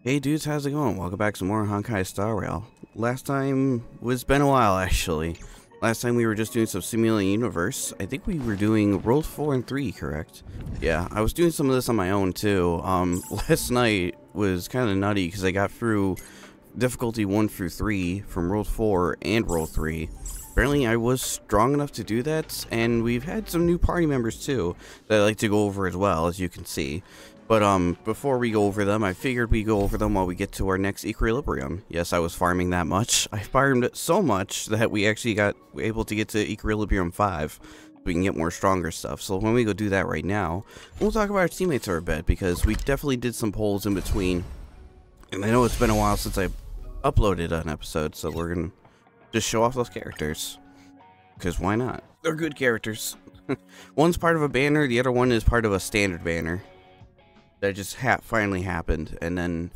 Hey dudes, how's it going? Welcome back to more Honkai Star Rail. Last time was been a while actually. Last time we were just doing some Simulating Universe. I think we were doing World 4 and 3, correct? Yeah, I was doing some of this on my own too. Last night was kind of nutty because I got through difficulty 1 through 3 from World 4 and World 3. Apparently I was strong enough to do that, and we've had some new party members too that I like to go over as well, as you can see. But before we go over them, I figured we'd go over them while we get to our next equilibrium. Yes, I was farming that much. I farmed it so much that we actually got able to get to equilibrium 5. We can get more stronger stuff. So when we go do that right now, we'll talk about our teammates for a bit, because we definitely did some polls in between. And I know it's been a while since I uploaded an episode, so we're going to just show off those characters. Because why not? They're good characters. One's part of a banner, the other one is part of a standard banner. That just finally happened, and then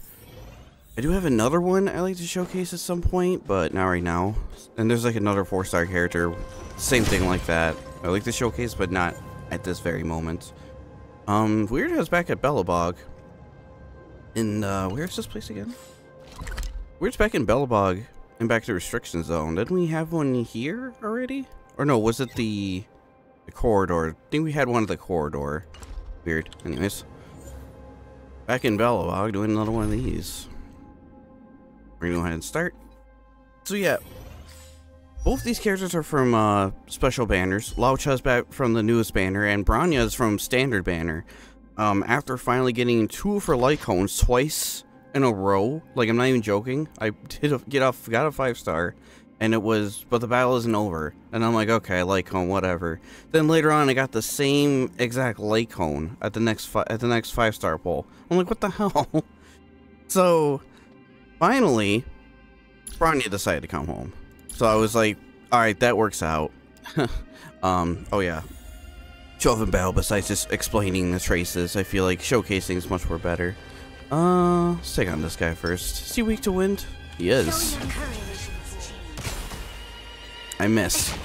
I do have another one I like to showcase at some point, but not right now. And there's like another 4-star character, same thing like that. I like to showcase, but not at this very moment. Weird is back at Bellabog. And where's this place again? Weird's back in Bellabog and back to Restriction Zone. Didn't we have one here already? Or no, was it the corridor? I think we had one at the corridor. Weird. Anyways. Back in Bellabog, doing another one of these. We're gonna go ahead and start. So yeah, both these characters are from special banners. Lao Cha's back from the newest banner, and Branya's from standard banner. After finally getting 2 for light cones twice in a row, like I'm not even joking. I got a 5-star, and it was, but the battle isn't over. And I'm like, okay, light cone, whatever. Then later on, I got the same exact light cone at the next 5-star pull. I'm like, what the hell? So finally, Branya decided to come home. So I was like, all right, that works out. Oh yeah. Show off in battle. Besides just explaining the traces, I feel like showcasing is much more better. Let's take on this guy first. Is he weak to wind? He is. I missed.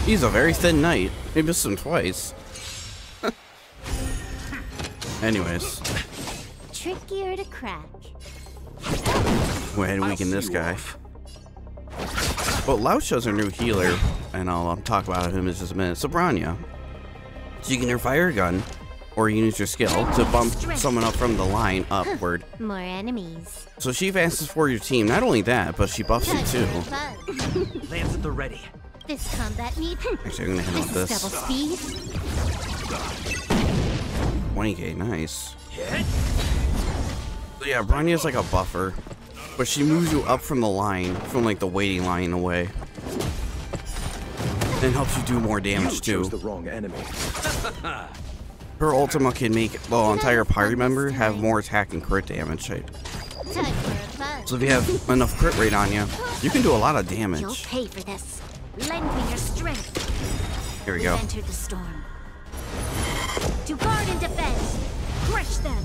He's a very thin knight. I missed him twice. Anyways. Trickier to crack. Go ahead and weaken this guy. Well, Lao Cha's our new healer, and I'll talk about him in just a minute. So Branya. So you can either fire a gun, or you can use your skill to bump someone up from the line upward. More enemies. So she advances for your team. Not only that, but she buffs you too. Lance at the ready. This combat need. Actually, I'm gonna handle this. Double speed. 20k, nice. So yeah, Branya's like a buffer, but she moves you up from the line, from like the waiting line away, and helps you do more damage too. The wrong enemy. Her ultimate can make the entire party member have more attack and crit damage. So if you have enough crit rate on you, you can do a lot of damage. You'll pay for this. Lend me your strength. Here we go. Enter the storm. To guard and defend. Crush them.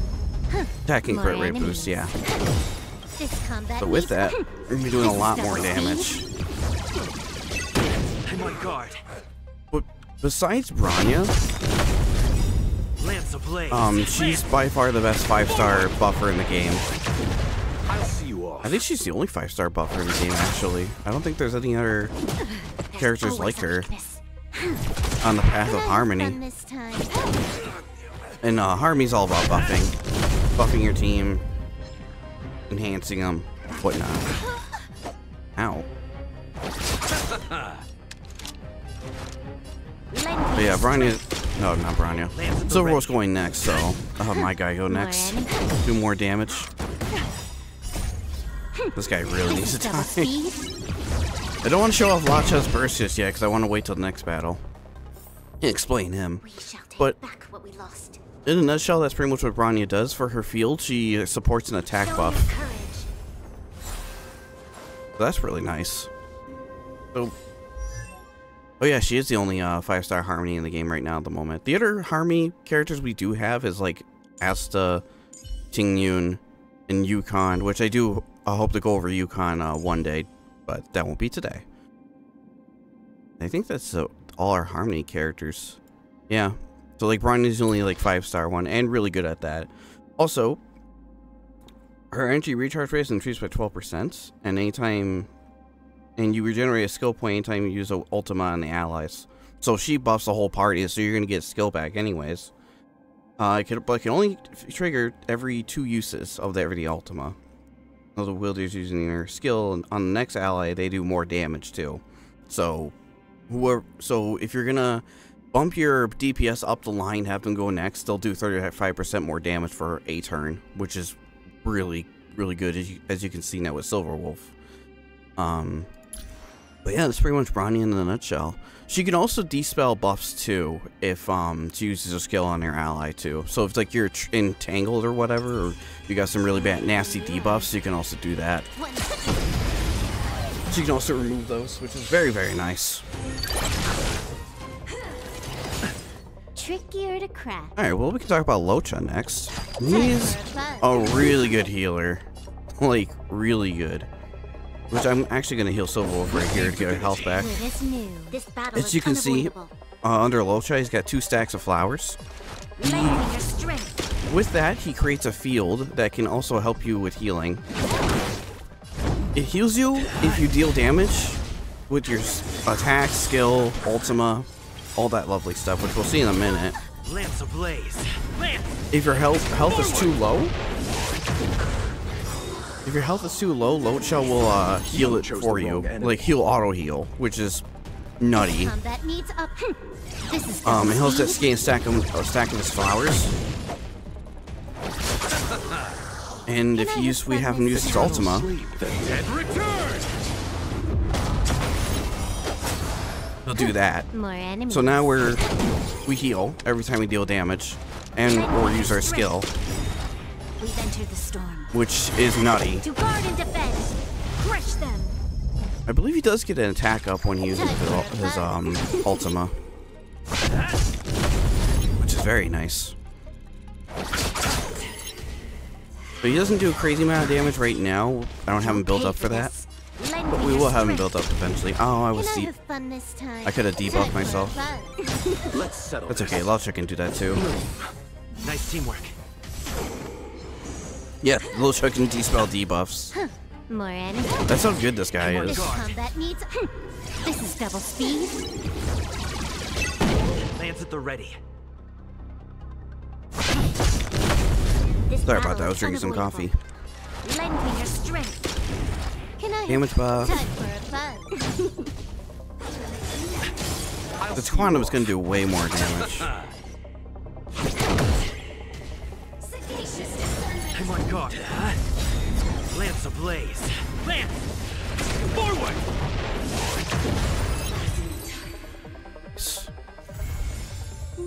Attack and crit rate boost, yeah. This combat So with that, you're gonna be doing a lot more damage. I'm on guard. But besides Branya, Lance ablaze. she's by far the best 5-star buffer in the game. I'll see you off. I think she's the only 5-star buffer in the game, actually. I don't think there's any other characters like her on the path of Harmony. And Harmony's all about buffing your team, enhancing them, whatnot. Ow. But yeah, Branya. No, not Branya. Silverwolf's going next, so I'll have my guy go next. Do more damage. This guy really needs to die. I don't want to show off Lao Cha's burst just yet, because I want to wait till the next battle and explain him. But Back what we lost. in a nutshell, that's pretty much what Branya does. For her field, she supports an attack buff. So that's really nice. So, oh yeah, she is the only 5-star Harmony in the game right now at the moment. The other Harmony characters we do have is like Asta, Tingyun, and Yukon, which I hope to go over Yukon one day, but that won't be today. I think that's all our Harmony characters. Yeah. So like Branya's only like 5-star one, and really good at that. Also, her energy recharge rate is increased by 12%, and you regenerate a skill point anytime you use an Ultima on the allies. So she buffs the whole party, so you're going to get skill back anyways. But it can only trigger every 2 uses of the Ultima. So the wielder's using their skill, and on the next ally, they do more damage too. So if you're going to bump your DPS up the line, have them go next, they'll do 35% more damage for a turn, which is really, really good, as you can see now with Silver Wolf. But yeah, that's pretty much Bronny in a nutshell. She can also dispel buffs too, if she uses a skill on her ally too. So if like you're entangled or whatever, or you got some really bad nasty debuffs, you can also do that. So you can also remove those, which is very, very nice. Trickier to crack. Alright, well we can talk about Locha next. He's a really good healer. Like, really good. Which I'm actually going to heal Silver Wolf right here to get her health back. As you can see, under Locha, he's got 2 stacks of flowers. With that, he creates a field that can also help you with healing. It heals you if you deal damage with your attack, skill, Ultima, all that lovely stuff, which we'll see in a minute. Lance ablaze. If your health is too low, Locha will heal it for you. Like, he'll auto-heal, which is nutty. And he'll just gain a stack of his flowers. And if we have him use his Ultima, he'll do that. So now we heal every time we deal damage, or use our skill. We've entered the storm, which is nutty. To guard and defend. Crush them. I believe he does get an attack up when he uses his Ultima, which is very nice. But he doesn't do a crazy amount of damage right now. I don't have him built up for that, but we will have him built up eventually. Oh, I was deep. I could have debuffed myself. That's okay. Locha can do that too. Nice teamwork. Yeah, Locha can dispel debuffs. More enemies. That's how good this guy is. Combat needs. This is double speed. Lance at the ready. Sorry about that. I was drinking some coffee. Lend me your strength. Can I Damage buff. time for a buzz? This quantum is going to do way more damage. I'm on guard. Lance ablaze. Lance! Forward!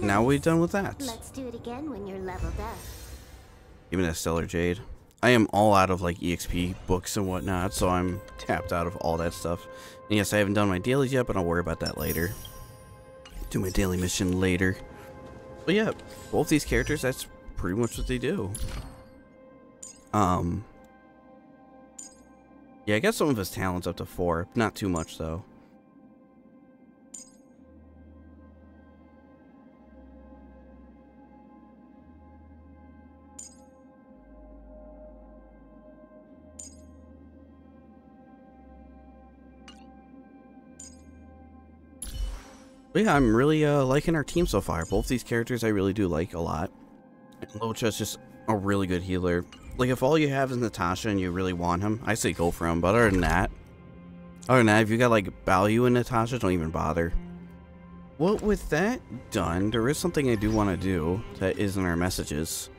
Now we're done with that. Let's do it again when you're leveled up. Even a Stellar Jade. I am all out of like EXP books and whatnot, so I'm tapped out of all that stuff. And yes, I haven't done my dailies yet, but I'll worry about that later. Do my daily mission later. But yeah, both these characters, that's pretty much what they do. Yeah, I got some of his talents up to 4. Not too much, though. But yeah, I'm really liking our team so far. Both these characters I really do like a lot. And Locha's just a really good healer. Like, if all you have is Natasha and you really want him, I say go for him. But other than that, if you got, like, value in Natasha, don't even bother. Well, with that done, there is something I do want to do that is in our messages.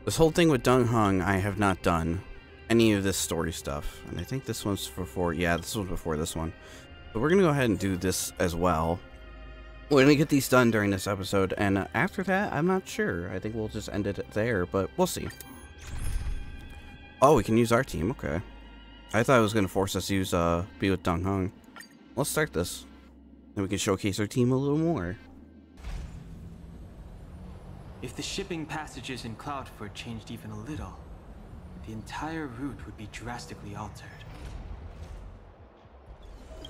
This whole thing with Dan Heng, I have not done any of this story stuff. And I think this one's before, yeah, this one's before this one. So we're going to go ahead and do this as well. We're going to get these done during this episode, and after that, I'm not sure. I think we'll just end it there, but we'll see. Oh, we can use our team, okay. I thought it was going to force us to use, be with Dan Heng. Let's start this. Then we can showcase our team a little more. If the shipping passages in Cloudford changed even a little, the entire route would be drastically altered.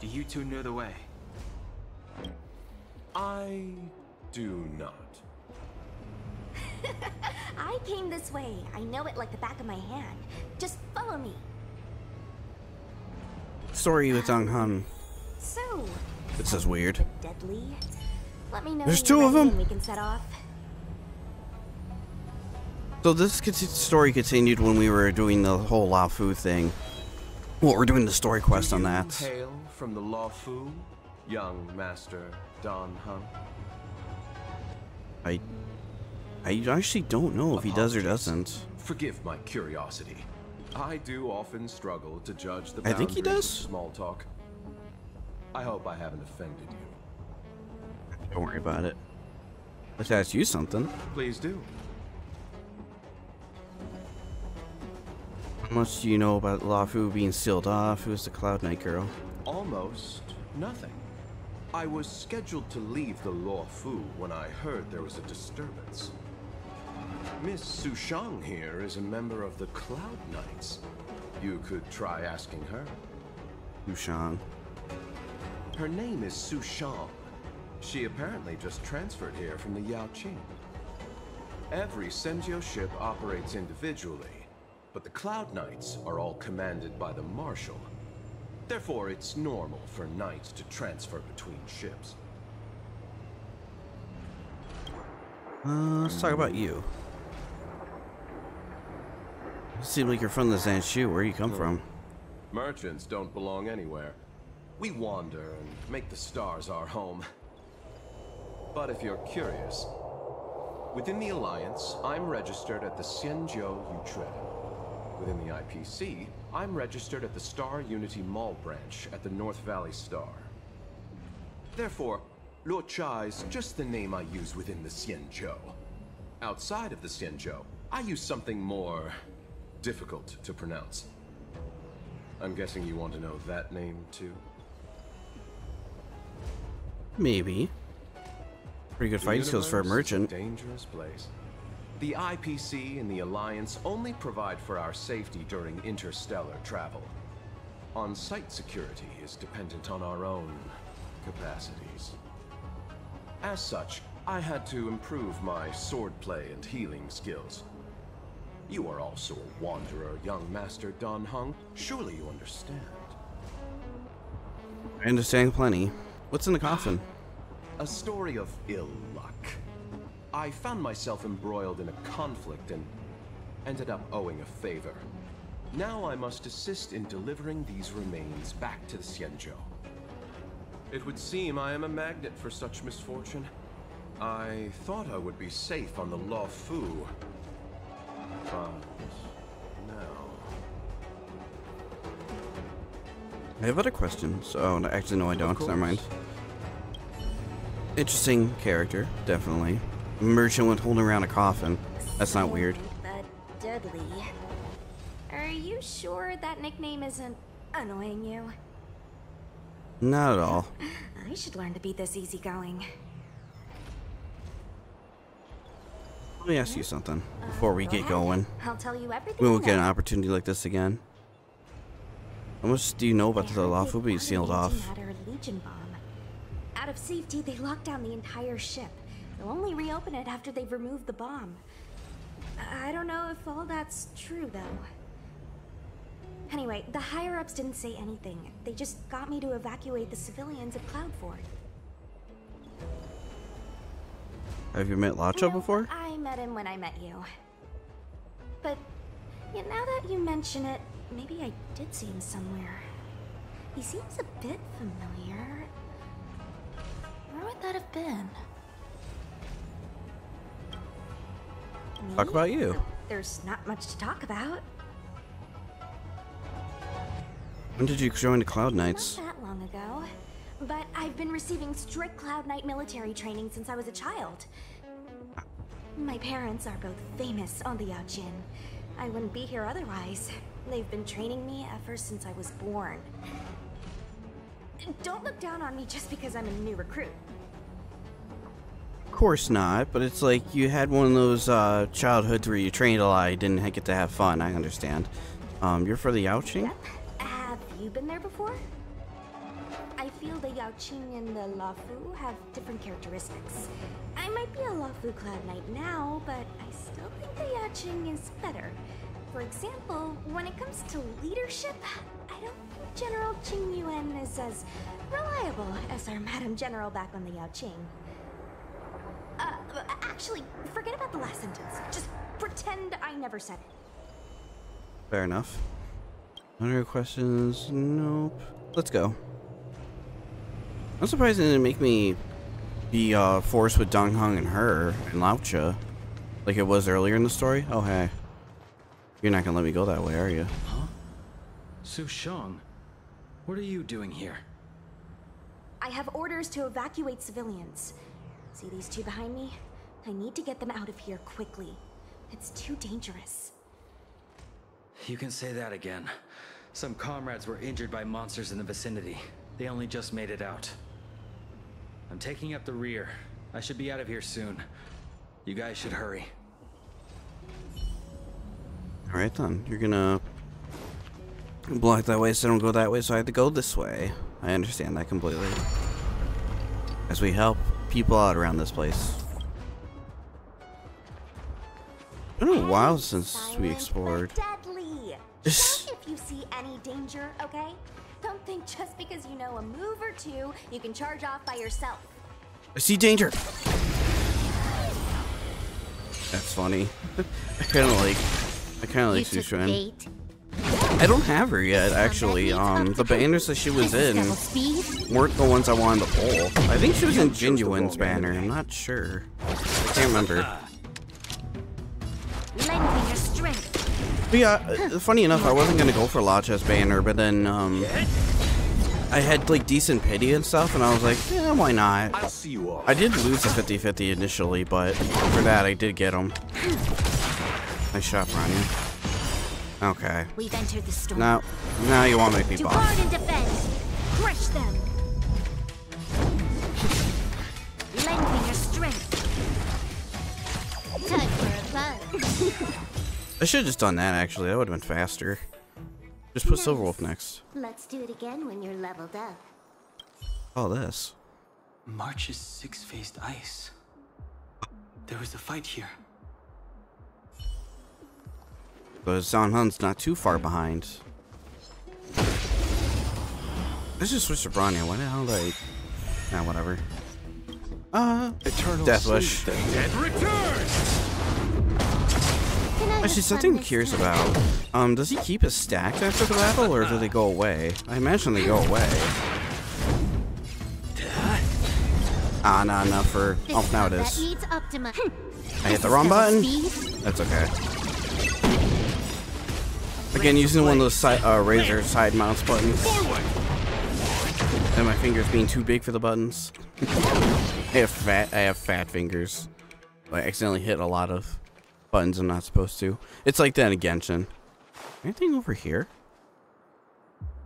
Do you two know the way? I do not. I came this way. I know it like the back of my hand. Just follow me. Story with Dan Heng. So, This is weird. deadly. Let me know There's when two you're of ready them? and we can set off. So this story continued when we were doing the whole La Fu thing. Well, we're doing the story quest on that. Do you hail from the Law Fu, young Master Dan Heng? I actually don't know if he does or Apologies. doesn't. Forgive my curiosity. I do often struggle to judge the I think he boundaries does. of small talk. I hope I haven't offended you. Don't worry about it. Let's ask you something. Please do. How much do you know about La Fu being sealed off? Who's the Cloud Knight girl? Almost nothing. I was scheduled to leave the Law Fu when I heard there was a disturbance. Miss Su Shang here is a member of the Cloud Knights. You could try asking her. Yushan. Her name is Su Shang. She apparently just transferred here from the Yao Qing. Every Senjo ship operates individually, but the Cloud Knights are all commanded by the Marshal. Therefore, it's normal for knights to transfer between ships. Let's talk about you. You seem like you're from the Zanshu. Where you come from? Merchants don't belong anywhere. We wander and make the stars our home. But if you're curious, within the Alliance, I'm registered at the Xianzhou Yutre. Within the IPC, I'm registered at the Star Unity Mall branch at the North Valley Star. Therefore, Luo Cha is just the name I use within the Xianzhou. Outside of the Xianzhou, I use something more difficult to pronounce. I'm guessing you want to know that name too? Maybe. Pretty good fighting skills for a merchant. It's a dangerous place. The IPC and the Alliance only provide for our safety during interstellar travel. On-site security is dependent on our own capacities. As such, I had to improve my swordplay and healing skills. You are also a wanderer, young Master Dan Heng. Surely you understand. I understand plenty. What's in the coffin? A story of ill luck. I found myself embroiled in a conflict and ended up owing a favor. Now I must assist in delivering these remains back to the Xianzhou. It would seem I am a magnet for such misfortune. I thought I would be safe on the Law Fu. But now... I have other questions. Oh, no, actually, no, I don't. course. Never mind. Interesting character, definitely. Merchant with holding around a coffin. That's not weird. But Dudley. Are you sure that nickname isn't annoying you? Not at all. I should learn to be this easygoing. Let me ask you something before we Go get ahead. going. I'll tell you everything. We you won't get an know. opportunity like this again. How much do you know about I the heard La they Fu being planted sealed an off? antimatter Legion bomb. Out of safety, they locked down the entire ship. They'll only reopen it after they've removed the bomb. I don't know if all that's true, though. Anyway, the higher-ups didn't say anything. They just got me to evacuate the civilians of Cloudford. Have you met Lacho No, before? I met him when I met you. But yeah, now that you mention it, maybe I did see him somewhere. He seems a bit familiar. Where would that have been? Talk Me? about you. There's not much to talk about. When did you join the Cloud Knights? Not that long ago. But I've been receiving strict Cloud Knight military training since I was a child. My parents are both famous on the Yaojin. I wouldn't be here otherwise. They've been training me ever since I was born. Don't look down on me just because I'm a new recruit. Of course not, but it's like you had one of those childhoods where you trained a lot, you didn't get to have fun, I understand. You're for the Yaoqing? Yep. Have you been there before? I feel the Yaoqing and the Lafu have different characteristics. I might be a Lafu Cloud Knight now, but I the Yao-Ching is better. For example, when it comes to leadership, I don't think General Qing Yuan is as reliable as our Madam General back on the Yao-Ching. Actually, forget about the last sentence. Just pretend I never said it. Fair enough. Other questions? Nope. Let's go. I'm surprised it didn't make me be forced with Dan Heng and her and Lao-Cha like it was earlier in the story. Oh, hey. You're not gonna let me go that way, are you? Huh? Su Shang, what are you doing here? I have orders to evacuate civilians. See these two behind me? I need to get them out of here quickly. It's too dangerous. You can say that again. Some comrades were injured by monsters in the vicinity. They only just made it out. I'm taking up the rear. I should be out of here soon. You guys should hurry. Alright then, you're gonna block that way so I don't go that way, so I have to go this way. I understand that completely. As we help people out around this place. It's been a while since we explored. Deadly. Shout if you see any danger, okay? Don't think just because you know a move or two, you can charge off by yourself. I see danger. That's funny. I kind of like Sushuan. I don't have her yet, actually. The banners that she was in weren't the ones I wanted to pull. I think she was in Genuine's banner. I'm not sure. I can't remember. But yeah, funny enough, I wasn't gonna go for Lao-Cha's banner, but then I had like decent pity and stuff, and I was like, yeah, why not? I did lose a 50-50 initially, but for that I did get him. Nice shot, Ronnie. Okay. We've entered the storm. Now you want to make me boss. Guard and defend. Crush them. Lend me your strength. Time for a fun. I should have just done that, actually. That would have been faster. Just put Silverwolf next. Let's do it again when you're leveled up. Oh, this. March's six-faced ice. There was a fight here. But Dan Heng's not too far behind. Let's just switch to Bronya. Why the hell did I... Nah, whatever. Eternal Death Wish. Dead returns! Actually, something I'm curious about. Does he keep his stacks after the battle, or do they go away? I imagine they go away. Ah, not enough for... Oh, now it is. I hit the wrong button? That's okay. Again, using one of those Razor side mounts buttons. And my fingers being too big for the buttons. I have fat fingers. I accidentally hit a lot of buttons I'm not supposed to. It's like that in Genshin. Anything over here?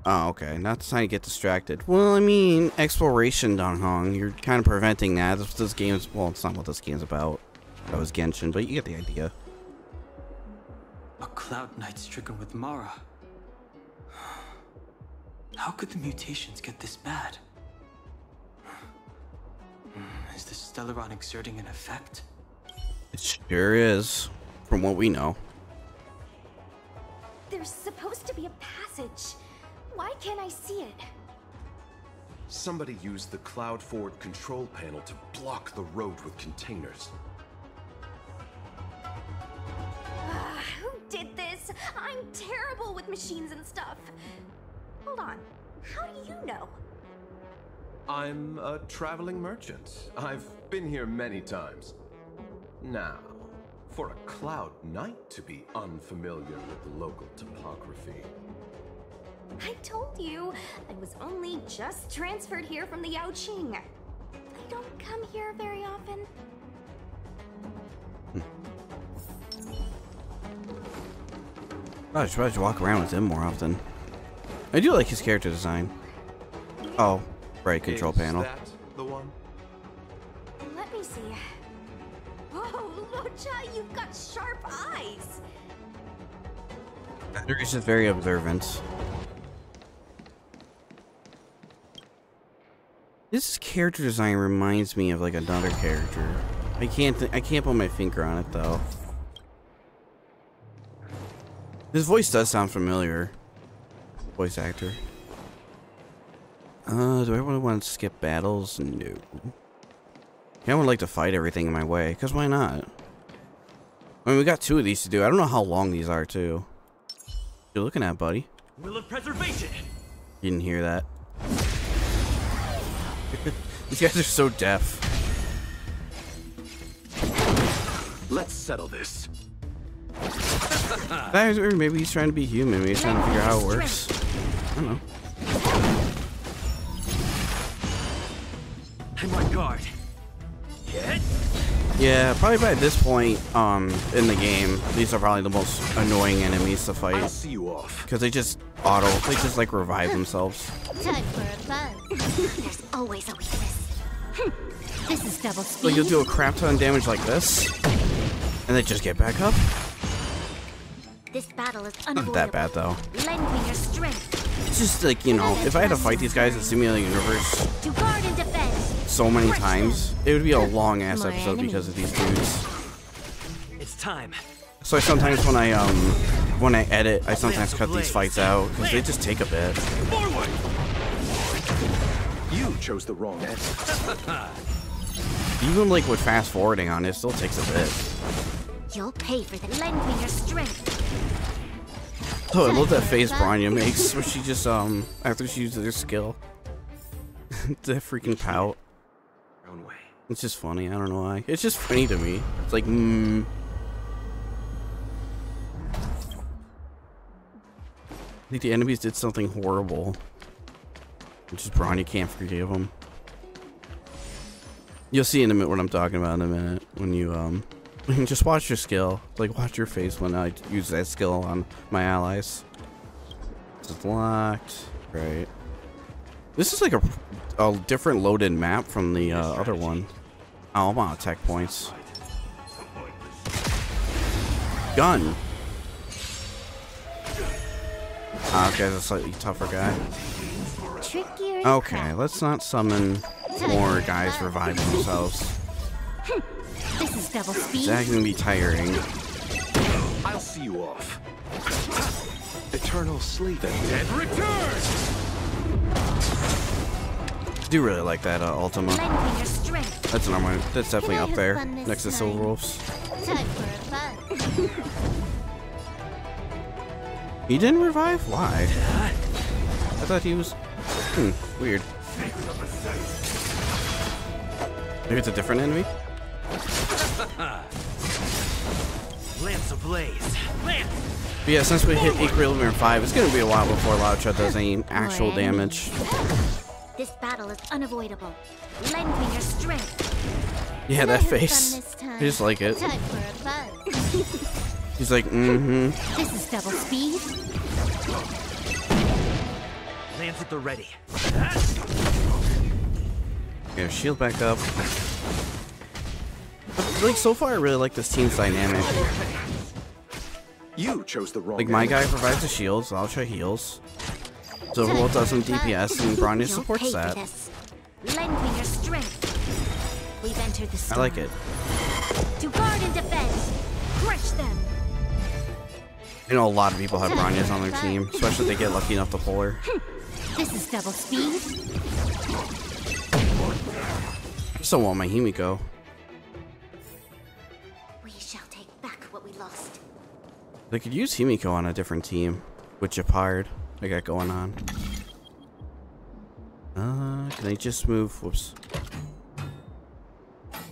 Oh, okay. Not the time to get distracted. Well, I mean, exploration, Dan Heng. You're kind of preventing that. That's what this game is. Well, it's not what this game's about. That was Genshin, but you get the idea. A Cloud Knight stricken with Mara. How could the mutations get this bad? Is the Stellaron exerting an effect? It sure is, from what we know. There's supposed to be a passage. Why can't I see it? Somebody used the cloud forward control panel to block the road with containers. Who did this? I'm terrible with machines and stuff. Hold on. How do you know? I'm a traveling merchant. I've been here many times. Now, for a Cloud Knight to be unfamiliar with the local topography. I told you, I was only just transferred here from the Yao-Ching. I don't come here very often. I should probably walk around with him more often. I do like his character design. Oh, right, control panel. Is that the one? Let me see. Whoa, Lao-Cha, you've got sharp eyes. He's just very observant. This character design reminds me of like another character. I can't put my finger on it though. His voice does sound familiar. Voice actor. Do I really want to skip battles? No. I would like to fight everything in my way, because why not? I mean, we got 2 of these to do. I don't know how long these are, too. You're looking at, buddy. Will of preservation. You didn't hear that. These guys are so deaf. Let's settle this. Or maybe he's trying to be human. Maybe he's trying to figure out how it works. I don't know. I'm on guard. Hit. Yeah, probably by this point in the game, these are probably the most annoying enemies to I'll fight. see you off. Because they just like revive themselves. Time for a fun. There's always a weakness. This is double speed. Like, you'll do a crap ton of damage like this, and then just get back up. This battle is Not unavoidable. that bad, though. Lend me your strength It's just like, you know, if I had to fight these guys in Simulated Universe to guard and defend. so many times, it would be a long-ass episode because of these dudes. It's time. So I sometimes, when I edit, I sometimes cut these fights out, because they just take a bit. Forward. You chose the wrong answer. Even like with fast forwarding on it, still takes a bit. You'll pay for the lend me your strength. Oh, I love that face Branya makes, where she just, after she uses her skill. The freaking pout. Your own way. It's just funny, I don't know why. It's just funny to me. It's like, I think the enemies did something horrible. Which is Branya can't forgive them. You'll see in a minute what I'm talking about in a minute. When you, just watch your skill. Like, watch your face when I use that skill on my allies. It's locked. Right. This is like a different loaded map from the other one. Oh, I'm on attack points. Gun. Ah, okay, that's a slightly tougher guy. Trickier. Okay, let's not summon more guys reviving themselves. This is double speed. That's gonna be tiring. I'll see you off. Eternal sleep. Dead return. I do really like that Ultima. Lend me your strength. That's normal. That's definitely Can I up have there fun this next to time? Silver Wolves. Time for a fun. He didn't revive? Why? I thought he was. Weird. Maybe it's a different enemy? Lance ablaze. Lance. But yeah, since we hit Equilibrium 5, it's gonna be a while before Loudshot does any actual damage. This battle is unavoidable. Lend me your strength. Yeah, Can I that have fun face. this time? I just like it. Time for a fun. He's like, This is double speed. Lance at the ready. Yeah, shield back up. But, like, so far I really like this team's dynamic. You chose the wrong Like, my answer. guy provides the shields, Loudshot heals. Silverwolf does some DPS, and Branya You'll supports pay for that. this. Lend me your strength. We've entered the I storm. like it. To guard and defend. Crush them. I know a lot of people have Branyas on their team, especially if they get lucky enough to pull her. This is double speed. I still want my Himiko. We shall take back what we lost. They could use Himiko on a different team with Japard. I got going on. Can I just move? Whoops.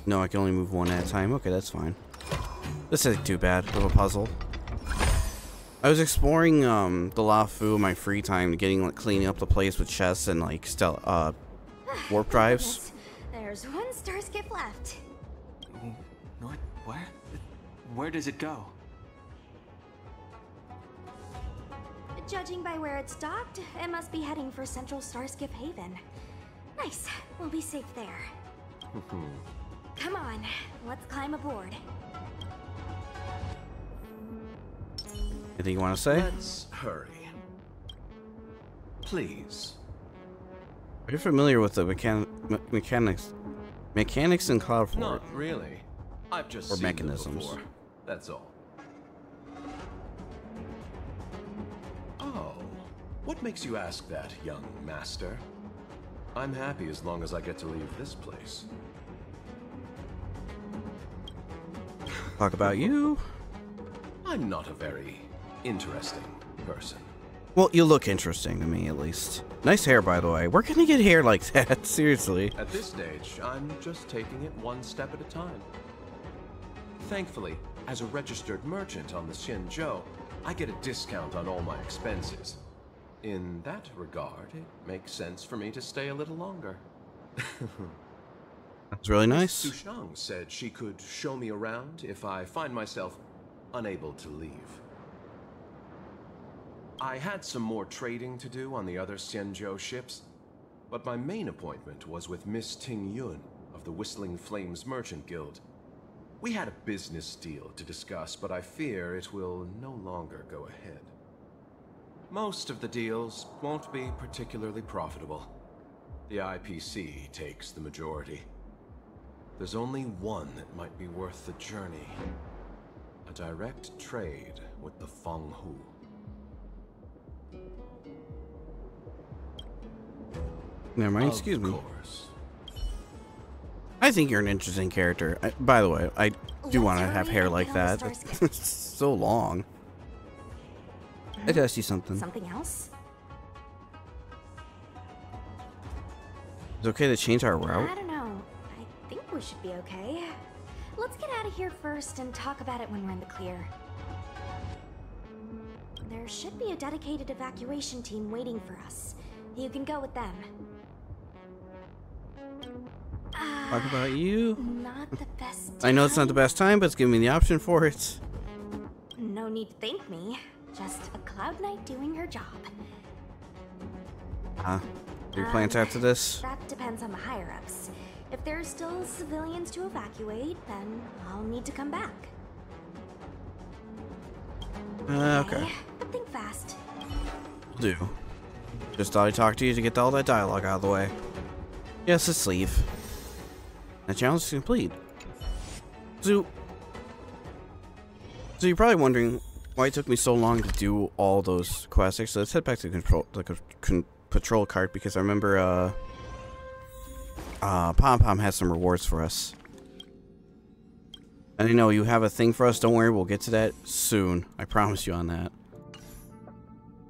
No, I can only move one at a time. Okay, that's fine. This isn't too bad of a puzzle. I was exploring the Lafu in my free time, like cleaning up the place with chests and like warp drives. There's one star skip left. What? Where? Where does it go? Judging by where it stopped, it must be heading for Central Starskip Haven. Nice. We'll be safe there. Come on, let's climb aboard. Anything you want to say? Let's hurry. Please. Are you familiar with the mechanics in Cloud Fort? Not really. I've just Or seen them mechanisms. before. That's all. What makes you ask that, young master? I'm happy as long as I get to leave this place. Talk about you. I'm not a very interesting person. Well, you look interesting to me, at least. Nice hair, by the way. Where can you get hair like that? Seriously. At this stage, I'm just taking it one step at a time. Thankfully, as a registered merchant on the Xinzhou, I get a discount on all my expenses. In that regard, it makes sense for me to stay a little longer. That's really nice. Sushang said she could show me around if I find myself unable to leave. I had some more trading to do on the other Xinzhou ships, but my main appointment was with Miss Ting Yun of the Whistling Flames Merchant Guild. We had a business deal to discuss, but I fear it will no longer go ahead. Most of the deals won't be particularly profitable. The IPC takes the majority. There's only one that might be worth the journey. A direct trade with the Fenghu. Never mind, excuse me. Of course. I think you're an interesting character. By the way, I do want to have hair like that. It's so long. I gotta see something. Something else? Is it okay to change our route? I don't know. I think we should be okay. Let's get out of here first and talk about it when we're in the clear. There should be a dedicated evacuation team waiting for us. You can go with them. Talk about you. Not the best I know it's not the best time, but it's giving me the option for it. No need to thank me. Just a Cloud Knight doing her job. Your plans after this? That depends on the higher-ups. If there's still civilians to evacuate, then I'll need to come back. Okay. But think fast. Do. Just thought I'd talk to you to get all that dialogue out of the way. Yes, let's leave. That challenge is complete. So you're probably wondering why it took me so long to do all those quests. So let's head back to the patrol cart because I remember Pom Pom has some rewards for us. And I know you have a thing for us. Don't worry, we'll get to that soon. I promise you on that.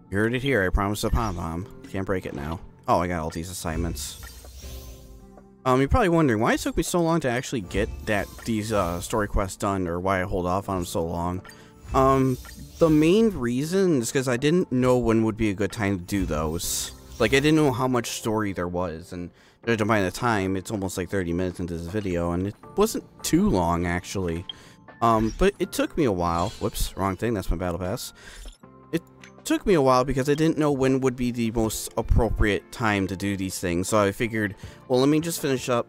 You heard it here. I promise a Pom Pom. Can't break it now. Oh, I got all these assignments. You're probably wondering why it took me so long to actually get these story quests done, or why I hold off on them so long. The main reason is because I didn't know when would be a good time to do those. Like, I didn't know how much story there was, and judging by the time, it's almost like 30 minutes into this video, and it wasn't too long, actually. But it took me a while. Whoops, wrong thing, that's my battle pass. It took me a while because I didn't know when would be the most appropriate time to do these things, so I figured, well, let me just finish up,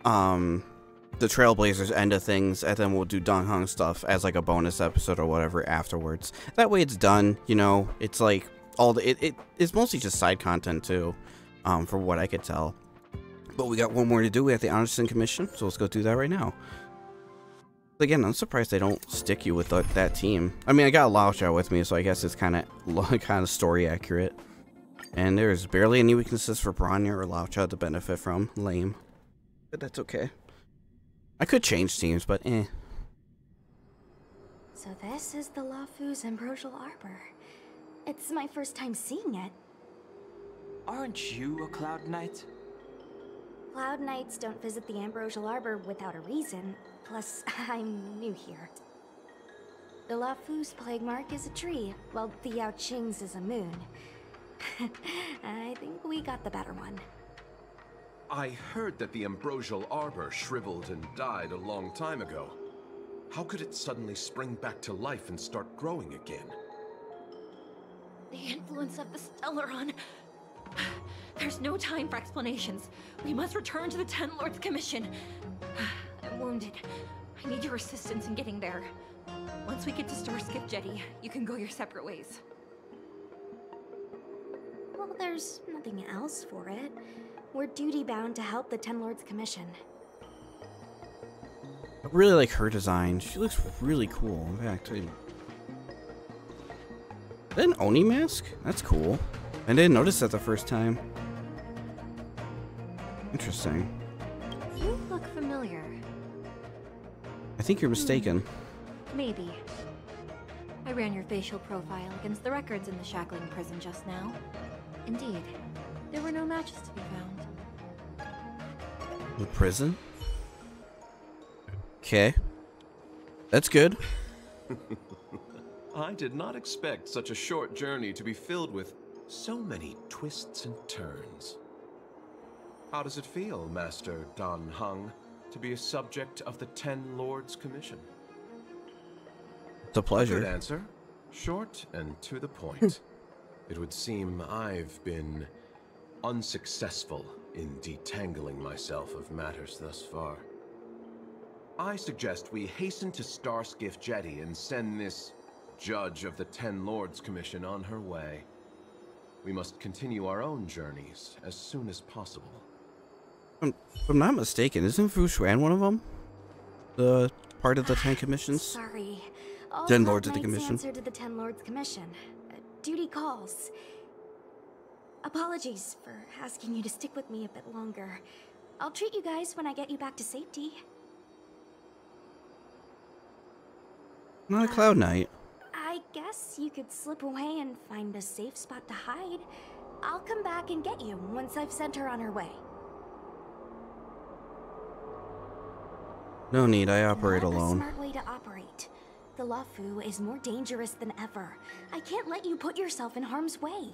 the Trailblazers end of things, and then we'll do Dan Heng stuff as like a bonus episode or whatever afterwards. That way it's done, you know. It's like it's mostly just side content too, from what I could tell. But we got one more to do. We have the Anderson Commission, so let's go do that right now. Again, I'm surprised they don't stick you with that team. I mean, I got Lao Chao with me, so I guess it's kind of story accurate. And there's barely any weaknesses for Bronya or Lao Chao to benefit from. Lame, but that's okay. I could change teams, but eh. So this is the Lafu's Ambrosial Arbor. It's my first time seeing it. Aren't you a Cloud Knight? Cloud Knights don't visit the Ambrosial Arbor without a reason. Plus, I'm new here. The Lafu's plague mark is a tree, while the Yao Qing's is a moon. I think we got the better one. I heard that the Ambrosial Arbor shriveled and died a long time ago. How could it suddenly spring back to life and start growing again? The influence of the Stellaron. There's no time for explanations. We must return to the Ten Lords Commission. I'm wounded. I need your assistance in getting there. Once we get to Starskip Jetty, you can go your separate ways. Well, there's nothing else for it. We're duty-bound to help the Ten Lords Commission. I really like her design. She looks really cool. In fact, is that an Oni mask? That's cool. I didn't notice that the first time. Interesting. You look familiar. I think you're mistaken. Maybe. I ran your facial profile against the records in the shackling prison just now. Indeed, there were no matches to be found. The prison? Okay. That's good. I did not expect such a short journey to be filled with so many twists and turns. How does it feel, Master Dan Heng, to be a subject of the Ten Lords Commission? It's a pleasure. Good answer. Short and to the point. It would seem I've been unsuccessful in detangling myself of matters thus far. I suggest we hasten to Starskiff Jetty and send this judge of the Ten Lords Commission on her way. We must continue our own journeys as soon as possible. If I'm not mistaken, isn't Fu Xuan one of them? The part of the Ten Commissions? Sorry. All Ten Cloud Lords of the Knight's Commission. answer to the Ten Lords Commission. Duty calls. Apologies for asking you to stick with me a bit longer. I'll treat you guys when I get you back to safety. Not a Cloud Knight. I guess you could slip away and find a safe spot to hide. I'll come back and get you once I've sent her on her way. No need, I operate Not alone. a smart way to operate. The Luofu is more dangerous than ever. I can't let you put yourself in harm's way.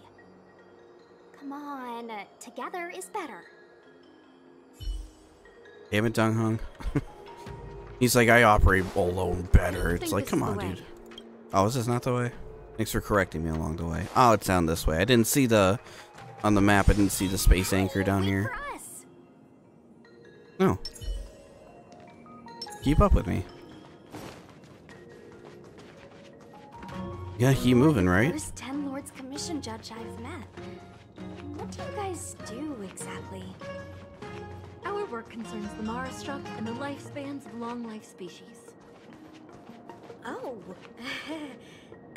Come on, together is better. Damn it, Dan Heng. He's like, I operate alone better. It's like, come on, dude. Oh, is this not the way? Thanks for correcting me along the way. Oh, it's down this way. I didn't see on the map, I didn't see the space anchor down here. For us. No. Keep up with me. Yeah, keep moving, right? First Ten Lords Commission judge I've met. What do you guys do exactly? Our work concerns the Marastruck and the lifespans of long-life species. Oh.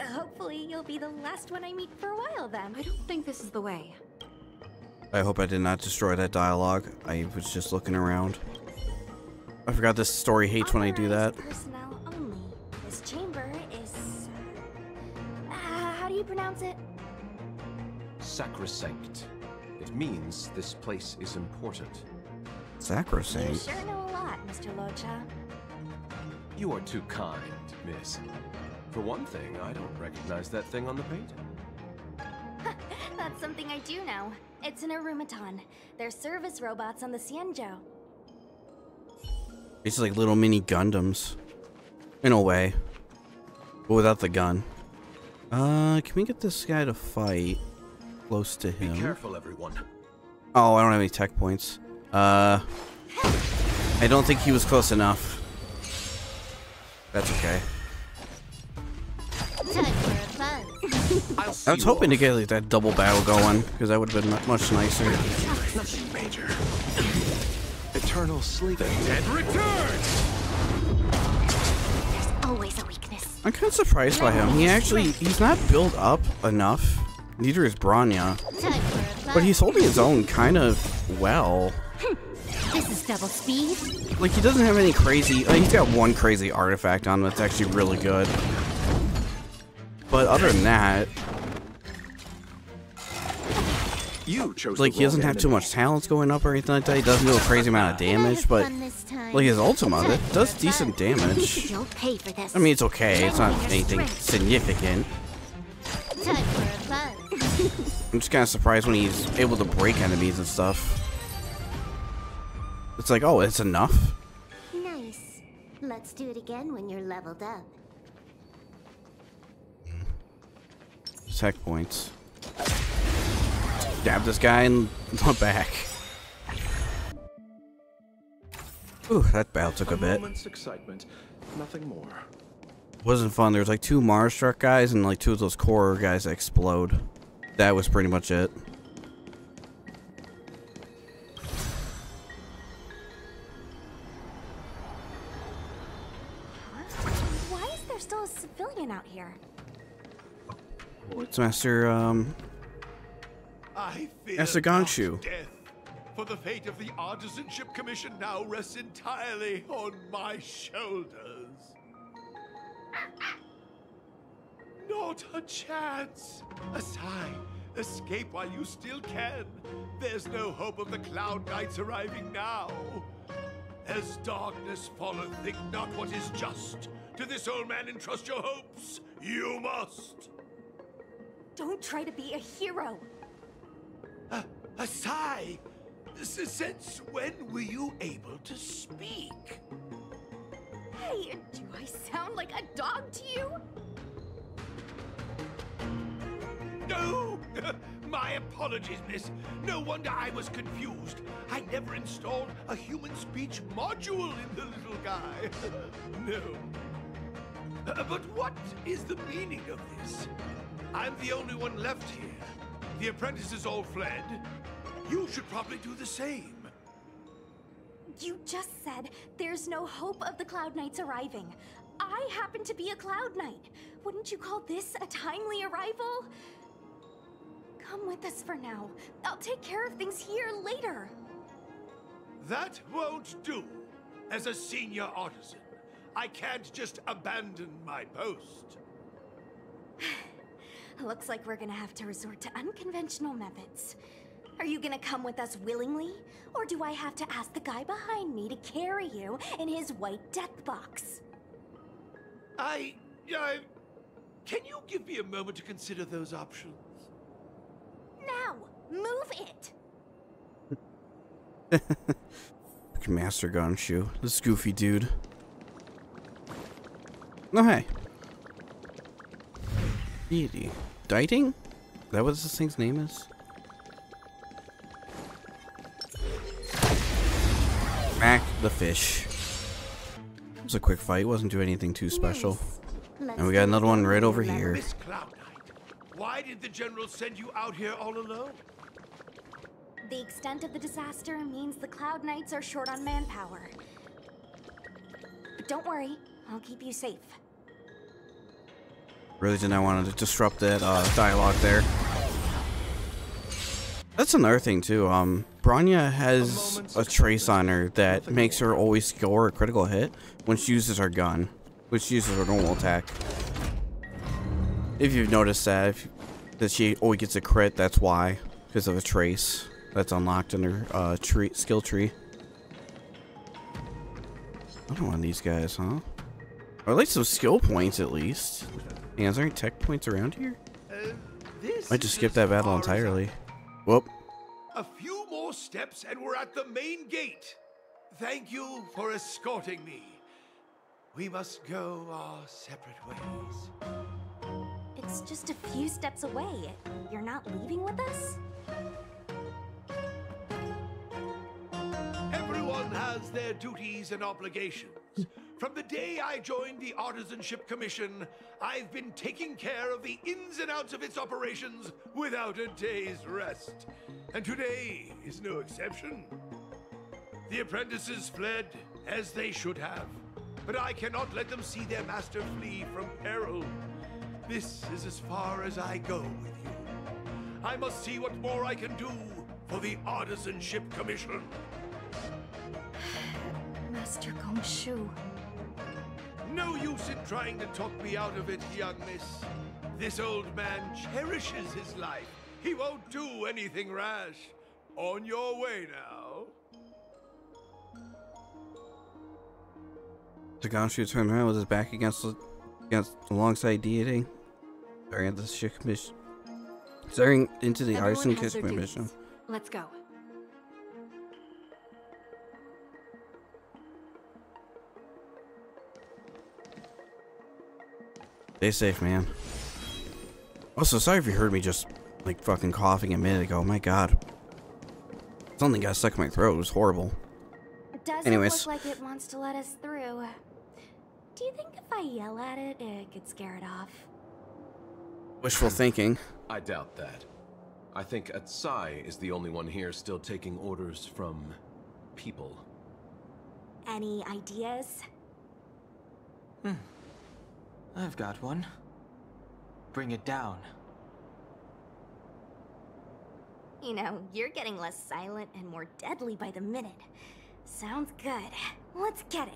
Hopefully you'll be the last one I meet for a while then. I don't think this is the way. I hope I did not destroy that dialogue. I was just looking around. I forgot this story hates when I do that. Authorized personnel only. This chamber is... how do you pronounce it? Sacrosanct. It means this place is important. You Sacrosanct. sure know a lot, Mr. Locha. You are too kind, miss. For one thing, I don't recognize that thing on the painting. That's something I do know. It's an Arumaton. They're service robots on the Xianzhou. It's like little mini Gundams. In a way. But without the gun. Can we get this guy to fight close to him? Be careful, everyone. Oh, I don't have any tech points. I don't think he was close enough. That's okay. I'll see I was you hoping to off. get like that double battle going, because that would have been much nicer. Nothing major. Eternal sleep. And return! There's always a weakness. I'm kind of surprised by him. He's not built up enough. Neither is Branya. But he's holding his own kind of well. This is double speed. Like, he doesn't have any crazy... he's got one crazy artifact on him that's actually really good. But other than that... You chose like, the he doesn't wrong have too enemy. much talents going up or anything like that. He doesn't do a crazy amount of damage, but... like, his Ultima, that does decent damage. You'll pay for this. I mean, it's okay. It's not anything significant. I'm just kind of surprised when he's able to break enemies and stuff. It's like, oh, it's enough? Nice. Let's do it again when you're leveled up. Tech points. Stab this guy in the back. Ooh, that battle took a bit. Moment's excitement, nothing more. Wasn't fun. There was like 2 Marastruck guys and like 2 of those core guys that explode. That was pretty much it. Why is there still a civilian out here? It's Master, I fear Master Gonshu. not death, for the fate of the Artisanship Commission now rests entirely on my shoulders. Not a chance. Asai, escape while you still can. There's no hope of the Cloud Knights arriving now. As darkness falleth, think not what is just. To this old man entrust your hopes. You must. Don't try to be a hero. Asai, since when were you able to speak? Hey, do I sound like a dog to you? No! My apologies, miss. No wonder I was confused. I never installed a human speech module in the little guy. No. But what is the meaning of this? I'm the only one left here. The apprentices all fled. You should probably do the same. You just said there's no hope of the Cloud Knights arriving. I happen to be a Cloud Knight. Wouldn't you call this a timely arrival? Come with us for now. I'll take care of things here later. That won't do. As a senior artisan, I can't just abandon my post. Looks like we're gonna have to resort to unconventional methods. Are you gonna come with us willingly? Or do I have to ask the guy behind me to carry you in his white death box? Can you give me a moment to consider those options? Now, move it! Master Gonshu, this goofy dude. Oh, hey. Deity. Diting? Is that what this thing's name is? Smack the fish. It was a quick fight, wasn't doing anything too special. And we got another one right over here. Miss Cloud Knight, why did the General send you out here all alone? The extent of the disaster means the Cloud Knights are short on manpower. But don't worry, I'll keep you safe. Really did not want to disrupt that dialogue there. That's another thing too. Bronya has a trace on her that makes her always score a critical hit when she uses her gun, which uses her normal attack. If you've noticed that, that she always gets a crit, that's why, because of a trace that's unlocked in her skill tree. I don't want these guys, huh? Or at least some skill points, at least. Yeah, is there any tech points around here? I just skipped that battle entirely. Whoop. A few more steps and we're at the main gate. Thank you for escorting me. We must go our separate ways. It's just a few steps away. You're not leaving with us? Everyone has their duties and obligations. From the day I joined the Artisanship Commission, I've been taking care of the ins and outs of its operations without a day's rest. And today is no exception. The apprentices fled, as they should have. But I cannot let them see their master flee from peril. This is as far as I go with you. I must see what more I can do for the Artisanship Commission. Master Gonshu. No use in trying to talk me out of it, young miss. This old man cherishes his life. He won't do anything rash. On your way now. The Gonshu turned around with his back against alongside Deity. During the ship mission. Staring into the artisan kitchen mission. Let's go. Stay safe, man. Also, sorry if you heard me just like fucking coughing a minute ago. My God, something got stuck in my throat. It was horrible. It doesn't Anyways. look like it wants to let us through. Do you think if I yell at it, it could scare it off? Wishful thinking. I doubt that. I think Atsai is the only one here still taking orders from people. Any ideas? I've got one. Bring it down. You know, you're getting less silent and more deadly by the minute. Sounds good. Let's get it.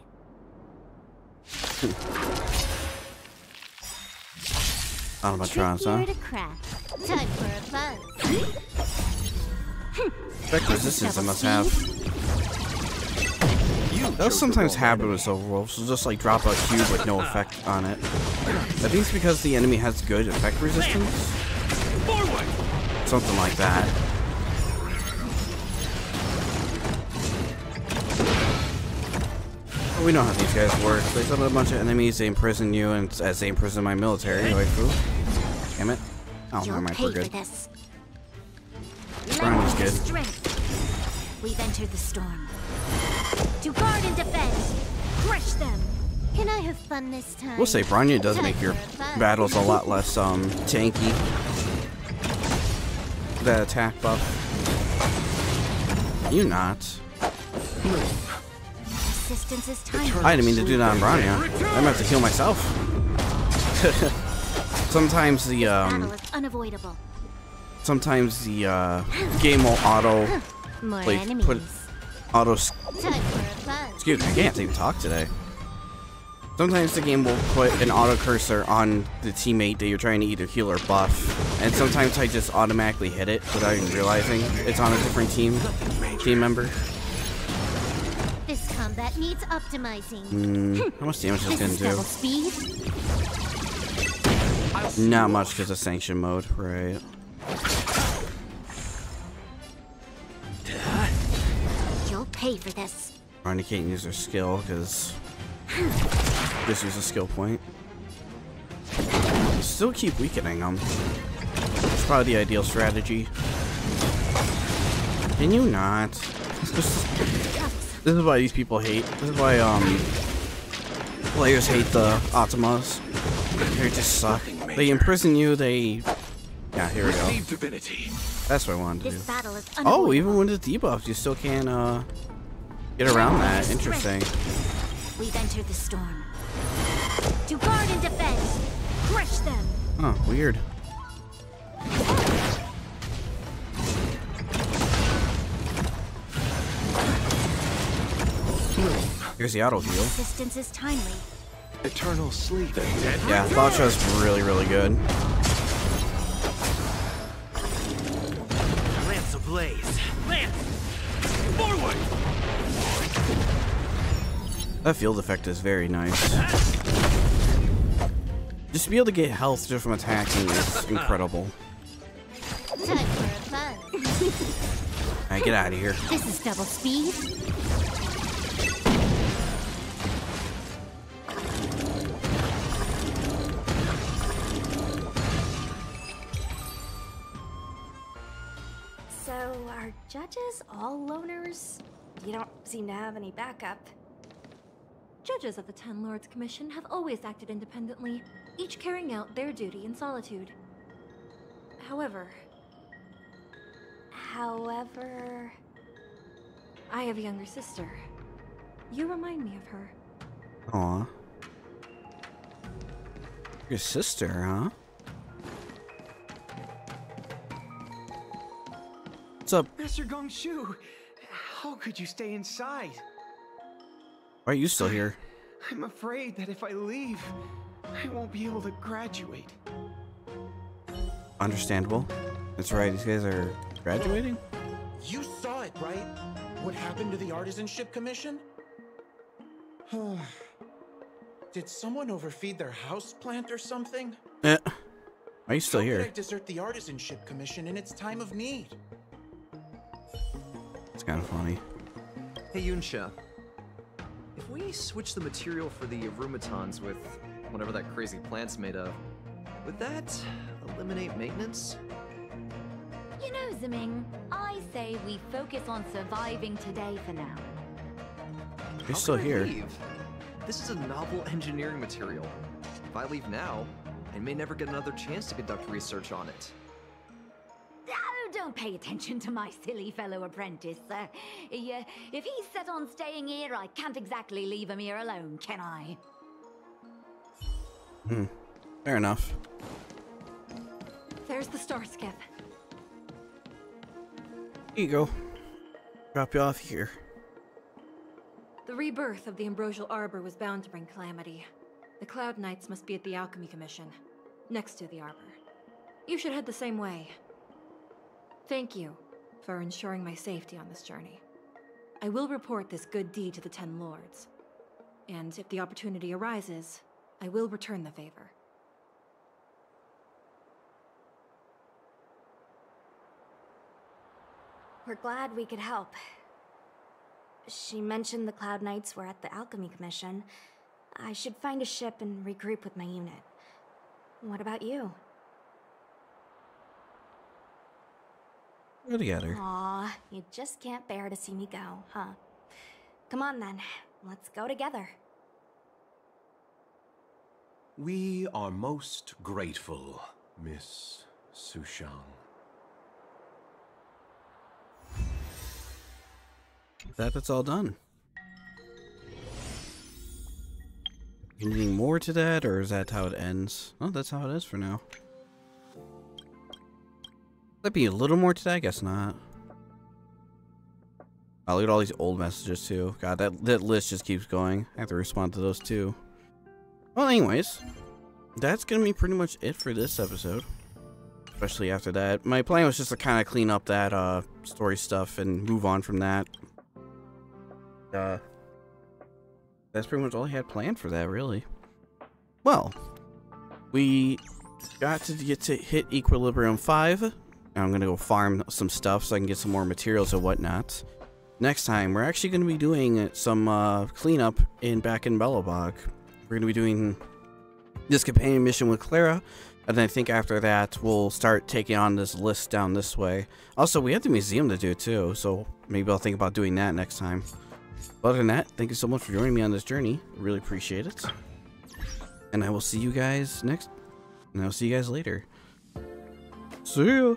Automatrons, huh? To craft. Time for a buzz. Effect resistance I must have. That'll sometimes happen with Silver Wolf, so just like drop a cube with no effect on it. I think it's because the enemy has good effect resistance. Something like that. But we know how these guys work. They summon a bunch of enemies, they imprison you, and as they imprison my military, waifu. Damn it. Oh, never mind, we're good. Brian was good. We've entered the storm. To guard and defend. Crush them. Can I have fun this time? We'll say Bronya does make your battles a lot less tanky. That attack buff. You not. Assistance is time. I didn't mean to do that on Bronya. I meant to heal myself. Sometimes the Battle is unavoidable. sometimes the game will auto More like enemies. put auto Time for a buzz. excuse me, I can't even talk today. Sometimes the game will put an auto cursor on the teammate that you're trying to either heal or buff, and sometimes I just automatically hit it without even realizing it's on a different team member. This combat needs optimizing. How much damage is This this gonna is double do? speed. Not much because of sanction mode, right? You'll pay for this. Ronnie can't use her skill because just use a skill point. Still keep weakening them. It's probably the ideal strategy. Can you not? This is why these people hate. This is why players hate the Atamas. They just suck. They imprison you. They yeah. Here we go. That's what I wanted to do. This battle is Oh, unavoidable. even when it's debuffed, you still can get around that. Interesting. We've entered the storm. To guard and defend. Crush them. Huh, weird. Here's the auto heal. Resistance is timely. Eternal sleep. Yeah, Bacha's really, really good. Lance ablaze. Lance! Forward! That field effect is very nice. Just to be able to get health just from attacking is incredible. Time for a buzz. Alright, get out of here. This is double speed. So, are judges all loners? You don't seem to have any backup. Judges of the Ten Lords Commission have always acted independently, each carrying out their duty in solitude. However, I have a younger sister. You remind me of her. Aw. Your sister, huh? What's up? Master Gongshu, how could you stay inside? Why are you still here? I'm afraid that if I leave, I won't be able to graduate. Understandable. That's right, these guys are graduating? You saw it, right? What happened to the Artisanship Commission? Did someone overfeed their houseplant or something? Why are you still How here? could I desert the Artisanship Commission in its time of need? It's kind of funny. Hey Yunsha, if we switch the material for the aromatons with whatever that crazy plant's made of, would that eliminate maintenance? You know, Ziming, I say we focus on surviving today for now. You're still here. Leave? This is a novel engineering material. If I leave now, I may never get another chance to conduct research on it. Oh, don't pay attention to my silly fellow apprentice. If he's set on staying here, I can't exactly leave him here alone, can I? Fair enough. There's the star skip. Here you go. Drop you off here. The rebirth of the Ambrosial Arbor was bound to bring calamity. The Cloud Knights must be at the Alchemy Commission, next to the Arbor. You should head the same way. Thank you for ensuring my safety on this journey. I will report this good deed to the Ten Lords. And if the opportunity arises, I will return the favor. We're glad we could help. She mentioned the Cloud Knights were at the Alchemy Commission. I should find a ship and regroup with my unit. What about you? Go together. Aw, you just can't bear to see me go, huh? Come on then, let's go together. We are most grateful, Miss Sushang. That's all done. Anything more to that, or is that how it ends? Oh, that's how it is for now. Might be a little more to that, I guess not. Oh, look at all these old messages too. God, that list just keeps going. I have to respond to those too. Well, anyways, that's gonna be pretty much it for this episode. Especially after that. My plan was just to kind of clean up that story stuff and move on from that. That's pretty much all I had planned for that, really. Well, we got to hit Equilibrium 5. And I'm gonna go farm some stuff so I can get some more materials and whatnot. Next time, we're actually gonna be doing some cleanup back in Belobog. We're gonna be doing this companion mission with Clara, and then I think after that we'll start taking on this list down this way. Also, we have the museum to do too, so maybe I'll think about doing that next time. But other than that, thank you so much for joining me on this journey. Really appreciate it. And I will see you guys later. See ya.